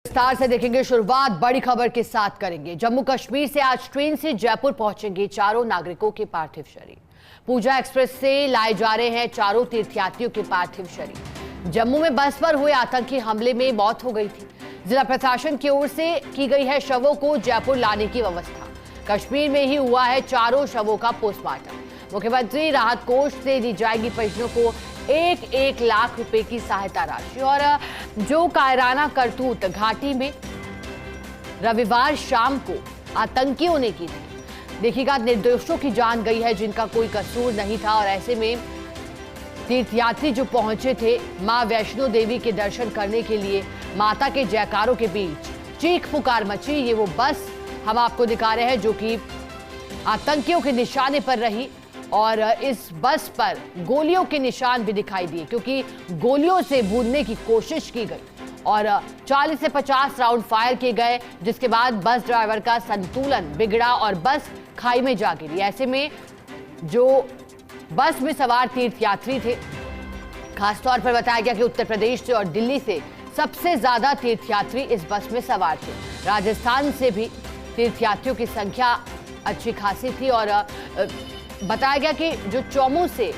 विस्तार से देखेंगे। शुरुआत बड़ी खबर के साथ करेंगे। जम्मू कश्मीर से आज ट्रेन से जयपुर पहुंचेंगे चारों नागरिकों के पार्थिव शरीर। पूजा एक्सप्रेस से लाए जा रहे हैं चारों तीर्थयात्रियों के पार्थिव शरीर। जम्मू में बस पर हुए आतंकी हमले में मौत हो गई थी। जिला प्रशासन की ओर से की गई है शवों को जयपुर लाने की व्यवस्था। कश्मीर में ही हुआ है चारों शवों का पोस्टमार्टम। मुख्यमंत्री राहत कोष से दी जाएगी परिजनों को 1-1 लाख रुपए की सहायता राशि। और जो कायराना करतूत घाटी में रविवार शाम को आतंकियों ने की थी, देखिएगा, निर्दोषों की जान गई है जिनका कोई कसूर नहीं था। और ऐसे में तीर्थयात्री जो पहुंचे थे मां वैष्णो देवी के दर्शन करने के लिए, माता के जयकारों के बीच चीख पुकार मची। ये वो बस हम आपको दिखा रहे हैं जो कि आतंकियों के निशाने पर रही। और इस बस पर गोलियों के निशान भी दिखाई दिए क्योंकि गोलियों से भूनने की कोशिश की गई और 40 से 50 राउंड फायर किए गए, जिसके बाद बस ड्राइवर का संतुलन बिगड़ा और बस खाई में जा गिरी। ऐसे में जो बस में सवार तीर्थयात्री थे, खासतौर पर बताया गया कि उत्तर प्रदेश से और दिल्ली से सबसे ज्यादा तीर्थयात्री इस बस में सवार थे। राजस्थान से भी तीर्थयात्रियों की संख्या अच्छी खासी थी। और बताया गया कि जो चौमू से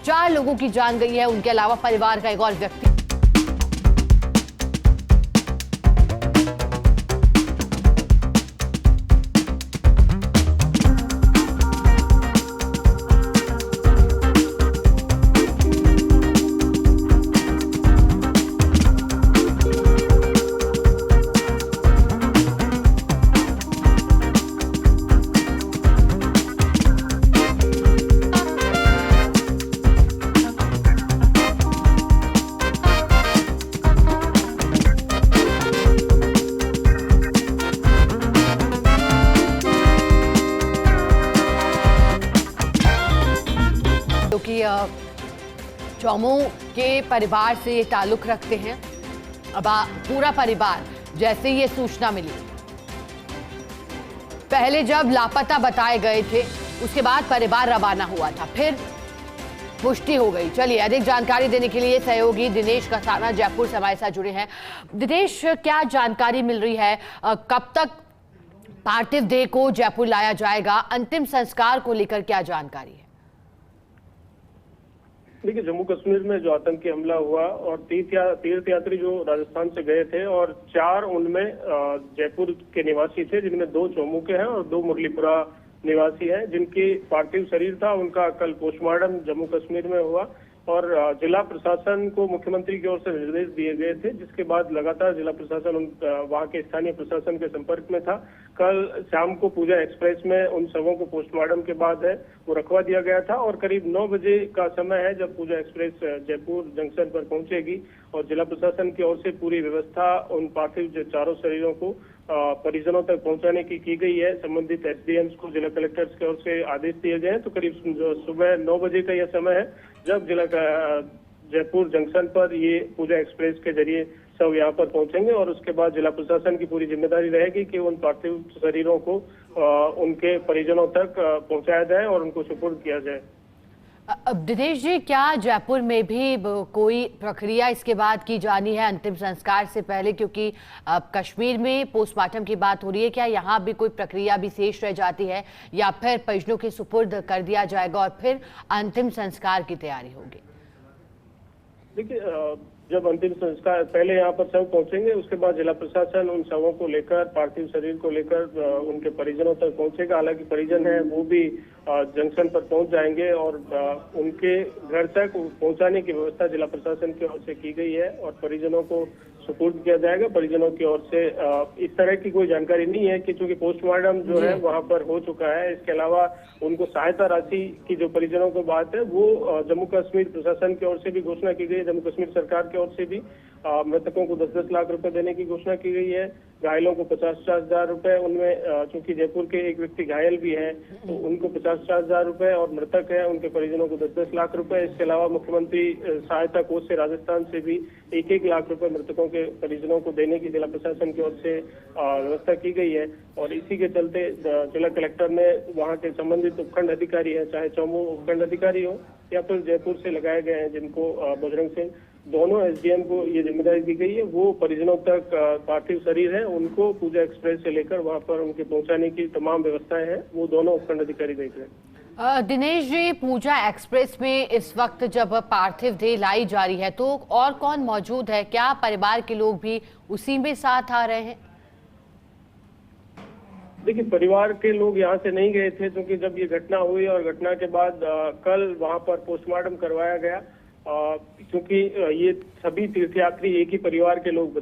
4 लोगों की जान गई है, उनके अलावा परिवार का एक और व्यक्ति कि चौमू के परिवार से ये ताल्लुक रखते हैं। अब पूरा परिवार, जैसे ये सूचना मिली, पहले जब लापता बताए गए थे उसके बाद परिवार रवाना हुआ था, फिर पुष्टि हो गई। चलिए, अधिक जानकारी देने के लिए सहयोगी दिनेश कसाना जयपुर से हमारे साथ जुड़े हैं। दिनेश, क्या जानकारी मिल रही है? कब तक पार्थिव देह को जयपुर लाया जाएगा? अंतिम संस्कार को लेकर क्या जानकारी है? देखिए, जम्मू कश्मीर में जो आतंकी हमला हुआ और तीर्थयात्री जो राजस्थान से गए थे और 4 उनमें जयपुर के निवासी थे, जिनमें 2 चौमू के हैं और 2 मुरलीपुरा निवासी हैं, जिनकी पार्थिव शरीर था उनका कल पोस्टमार्टम जम्मू कश्मीर में हुआ। और जिला प्रशासन को मुख्यमंत्री की ओर से निर्देश दिए गए थे, जिसके बाद लगातार जिला प्रशासन वहां के स्थानीय प्रशासन के संपर्क में था। कल शाम को पूजा एक्सप्रेस में उन शवों को पोस्टमार्टम के बाद है वो रखवा दिया गया था और करीब 9 बजे का समय है जब पूजा एक्सप्रेस जयपुर जंक्शन पर पहुंचेगी। और जिला प्रशासन की ओर से पूरी व्यवस्था उन पार्थिव जो चारों शरीरों को परिजनों तक पहुंचाने की गई है। संबंधित एसडीएम्स को जिला कलेक्टर्स की ओर से आदेश दिए गए हैं। तो करीब सुबह 9 बजे का यह समय है जब जिला जयपुर जंक्शन पर ये पूजा एक्सप्रेस के जरिए सब यहाँ पर पहुंचेंगे। और उसके बाद जिला प्रशासन की पूरी जिम्मेदारी रहेगी कि उन पार्थिव शरीरों को उनके परिजनों तक पहुंचाया जाए और उनको सुपुर्द किया जाए। अब दिनेश जी, क्या जयपुर में भी कोई प्रक्रिया इसके बाद की जानी है अंतिम संस्कार से पहले? क्योंकि अब कश्मीर में पोस्टमार्टम की बात हो रही है, क्या यहाँ भी कोई प्रक्रिया भी शेष रह जाती है या फिर परिजनों के सुपुर्द कर दिया जाएगा और फिर अंतिम संस्कार की तैयारी होगी? देखिए, जब अंतिम संस्कार पहले यहाँ पर शव पहुंचेंगे, उसके बाद जिला प्रशासन उन शवों को लेकर, पार्थिव शरीर को लेकर उनके परिजनों तक पहुंचेगा। हालांकि परिजन है वो भी जंक्शन पर पहुंच जाएंगे और उनके घर तक पहुंचाने की व्यवस्था जिला प्रशासन की ओर से की गई है और परिजनों को सुपुर्द किया जाएगा। परिजनों की ओर से इस तरह की कोई जानकारी नहीं है कि चूंकि पोस्टमार्टम जो है वहां पर हो चुका है। इसके अलावा उनको सहायता राशि की जो परिजनों को बात है वो जम्मू कश्मीर प्रशासन की ओर से भी घोषणा की गई है। जम्मू कश्मीर सरकार की ओर से भी मृतकों को 10-10 लाख रुपए देने की घोषणा की गई है। घायलों को 50-50 हजार रुपए, उनमें चूंकि जयपुर के एक व्यक्ति घायल भी है तो उनको 50-50 हजार रुपए और मृतक है उनके परिजनों को 10-10 लाख रुपए। इसके अलावा मुख्यमंत्री सहायता कोष से राजस्थान से भी 1-1 लाख रुपए मृतकों के परिजनों को देने की जिला प्रशासन की ओर से व्यवस्था की गई है। और इसी के चलते जिला कलेक्टर ने वहां के संबंधित उपखंड अधिकारी है, चाहे चौमू उपखंड अधिकारी हो या फिर जयपुर से लगाए गए हैं, जिनको बजरंग सिंह दोनों एसडीएम को ये जिम्मेदारी दी गई है। वो परिजनों तक पार्थिव शरीर है उनको पूजा एक्सप्रेस से लेकर वहां पर उनके पहुंचाने की तमाम व्यवस्थाएं हैं, वो दोनों उपखंड अधिकारी देख रहे हैं। दिनेश जी, पूजा एक्सप्रेस में इस वक्त जब पार्थिव देह लाई जा रही है तो और कौन मौजूद है? क्या परिवार के लोग भी उसी में साथ आ रहे हैं? देखिए, परिवार के लोग यहाँ से नहीं गए थे क्योंकि जब ये घटना हुई और घटना के बाद कल वहाँ पर पोस्टमार्टम करवाया गया, क्योंकि ये सभी तीर्थयात्री एक ही परिवार के लोग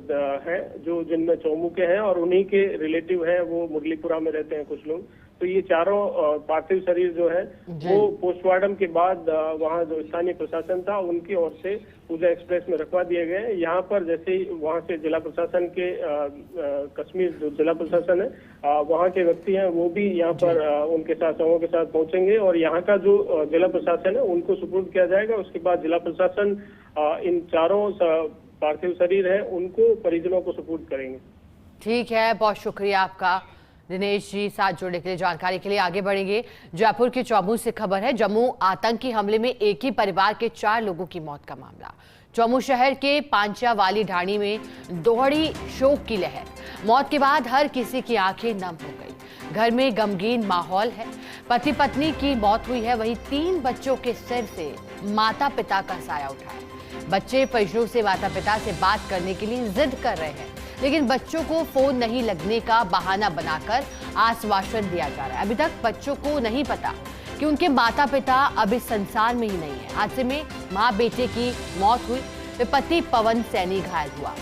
हैं, जो जिनमें चौमू के हैं और उन्हीं के रिलेटिव हैं, वो मुरलीपुरा में रहते हैं कुछ लोग। तो ये चारों पार्थिव शरीर जो है वो पोस्टमार्टम के बाद वहाँ जो स्थानीय प्रशासन था उनकी ओर से पूजा एक्सप्रेस में रखवा दिए गए। यहाँ पर जैसे ही वहाँ से जिला प्रशासन के कश्मीर जो जिला प्रशासन है वहाँ के व्यक्ति हैं वो भी यहाँ पर उनके साथ समूह के साथ पहुंचेंगे और यहाँ का जो जिला प्रशासन है उनको सुपुर्द किया जाएगा। उसके बाद जिला प्रशासन इन चारों पार्थिव शरीर है उनको परिजनों को सुपुर्द करेंगे। ठीक है, बहुत शुक्रिया आपका दिनेश जी, साथ जुड़ने के लिए, जानकारी के लिए। आगे बढ़ेंगे। जयपुर के चौमू से खबर है। जम्मू आतंकी हमले में एक ही परिवार के 4 लोगों की मौत का मामला। चौमू शहर के पांचा वाली ढाणी में दोहरी शोक की लहर। मौत के बाद हर किसी की आंखें नम हो गई। घर में गमगीन माहौल है। पति पत्नी की मौत हुई है, वहीं 3 बच्चों के सिर से माता पिता का साया उठा है। बच्चे परिजनों से माता पिता से बात करने के लिए जिद कर रहे हैं, लेकिन बच्चों को फोन नहीं लगने का बहाना बनाकर आश्वासन दिया जा रहा है। अभी तक बच्चों को नहीं पता कि उनके माता पिता अब इस संसार में ही नहीं है। हादसे में मां बेटे की मौत हुई, वे पति पवन सैनी घायल हुआ।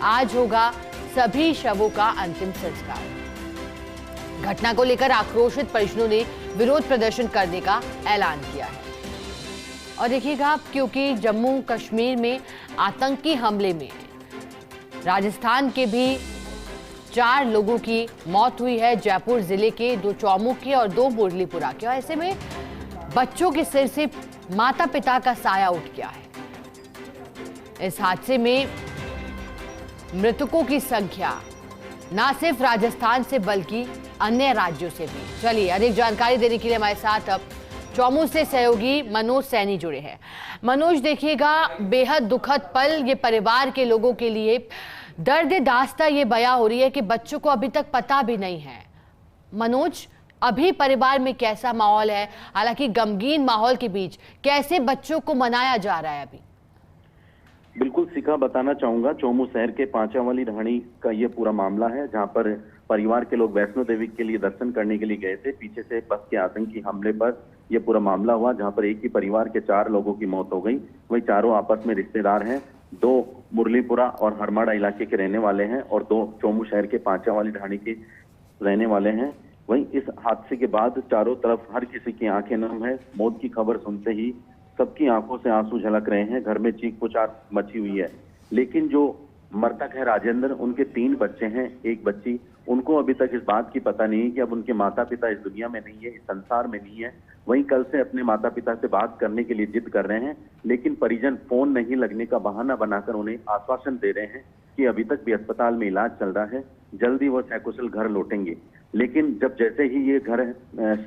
आज होगा सभी शवों का अंतिम संस्कार। घटना को लेकर आक्रोशित परिजनों ने विरोध प्रदर्शन करने का ऐलान किया है। और देखिएगा, क्योंकि जम्मू कश्मीर में आतंकी हमले में राजस्थान के भी 4 लोगों की मौत हुई है। जयपुर जिले के 2 चौमू के और 2 मुरलीपुरा के। और ऐसे में बच्चों के सिर से माता पिता का साया उठ गया है। इस हादसे में मृतकों की संख्या ना सिर्फ राजस्थान से बल्कि अन्य राज्यों से भी। चलिए, अधिक जानकारी देने के लिए हमारे साथ अब चौमू से सहयोगी मनोज सैनी जुड़े हैं। मनोज, देखिएगा, बेहद दुखद पल ये परिवार के लोगों के लिए। दर्द दास्ता ये बयां हो रही है कि बच्चों को अभी तक पता भी नहीं है। मनोज, अभी परिवार में कैसा माहौल है? हालांकि गमगीन माहौल के बीच कैसे बच्चों को मनाया जा रहा है अभी? बिल्कुल शिखा, बताना चाहूंगा, चौमू शहर के पांचा वाली ढाणी का ये पूरा मामला है, जहां पर परिवार के लोग वैष्णो देवी के लिए दर्शन करने के लिए गए थे। पीछे से बस के आतंकी हमले पर यह पूरा मामला हुआ, जहां पर एक ही परिवार के 4 लोगों की मौत हो गई। वही चारों आपस में रिश्तेदार हैं। 2 मुरलीपुरा और हरमाड़ा इलाके के रहने वाले हैं और 2 चौमू शहर के पांचा वाली ढाणी के रहने वाले हैं। वहीं इस हादसे के बाद चारों तरफ हर किसी की आंखें नम है। मौत की खबर सुनते ही सबकी आंखों से आंसू झलक रहे हैं। घर में चीख पुकार मची हुई है। लेकिन जो मृतक है राजेंद्र, उनके 3 बच्चे हैं, 1 बच्ची, उनको अभी तक इस बात की पता नहीं है कि अब उनके माता पिता इस दुनिया में नहीं है, इस संसार में नहीं है। वहीं कल से अपने माता पिता से बात करने के लिए जिद कर रहे हैं, लेकिन परिजन फोन नहीं लगने का बहाना बनाकर उन्हें आश्वासन दे रहे हैं कि अभी तक भी अस्पताल में इलाज चल रहा है, जल्दी वो सकुशल घर लौटेंगे। लेकिन जब जैसे ही ये घर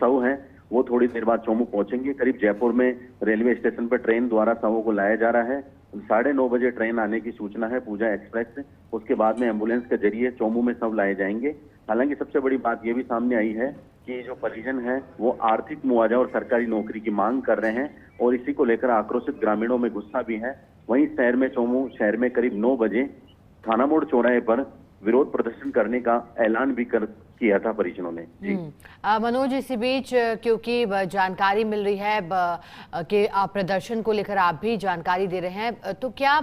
शव है वो थोड़ी देर बाद चौमू पहुंचेंगे। करीब जयपुर में रेलवे स्टेशन पर ट्रेन द्वारा शवों को लाया जा रहा है। 9:30 बजे ट्रेन आने की सूचना है पूजा एक्सप्रेस से। उसके बाद में एम्बुलेंस के जरिए चौमू में शव लाए जाएंगे। हालांकि सबसे बड़ी बात यह भी सामने आई है कि जो परिजन है वो आर्थिक मुआवजा और सरकारी नौकरी की मांग कर रहे हैं और इसी को लेकर आक्रोशित ग्रामीणों में गुस्सा भी है। वहीं शहर में चौमू शहर में करीब 9 बजे थाना मोड़ चौराहे पर विरोध प्रदर्शन करने का ऐलान भी किया था परिजनों ने। जी मनोज, इसी बीच क्योंकि जानकारी मिल रही है कि आप प्रदर्शन को लेकर आप भी जानकारी दे रहे हैं, तो क्या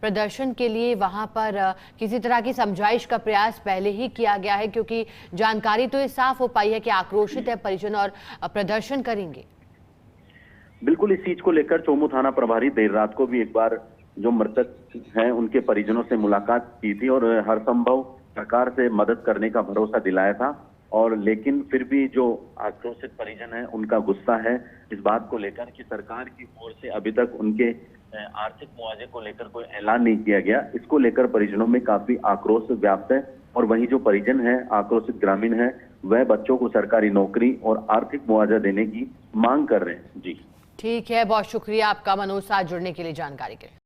प्रदर्शन के लिए वहां पर किसी तरह की समझाइश का प्रयास पहले ही किया गया है? क्योंकि जानकारी तो ये साफ हो पाई है कि आक्रोशित है परिजन और प्रदर्शन करेंगे। बिल्कुल, इस चीज को लेकर चौमू थाना प्रभारी देर रात को भी एक बार जो मृतक हैं उनके परिजनों से मुलाकात की थी और हर संभव सरकार से मदद करने का भरोसा दिलाया था। और लेकिन फिर भी जो आक्रोशित परिजन है उनका गुस्सा है इस बात को लेकर कि सरकार की ओर से अभी तक उनके आर्थिक मुआवजे को लेकर कोई ऐलान नहीं किया गया। इसको लेकर परिजनों में काफी आक्रोश व्याप्त है और वही जो परिजन है, आक्रोशित ग्रामीण है, वह बच्चों को सरकारी नौकरी और आर्थिक मुआवजा देने की मांग कर रहे हैं। जी ठीक है, बहुत शुक्रिया आपका मनोज, साथ जुड़ने के लिए, जानकारी के लिए।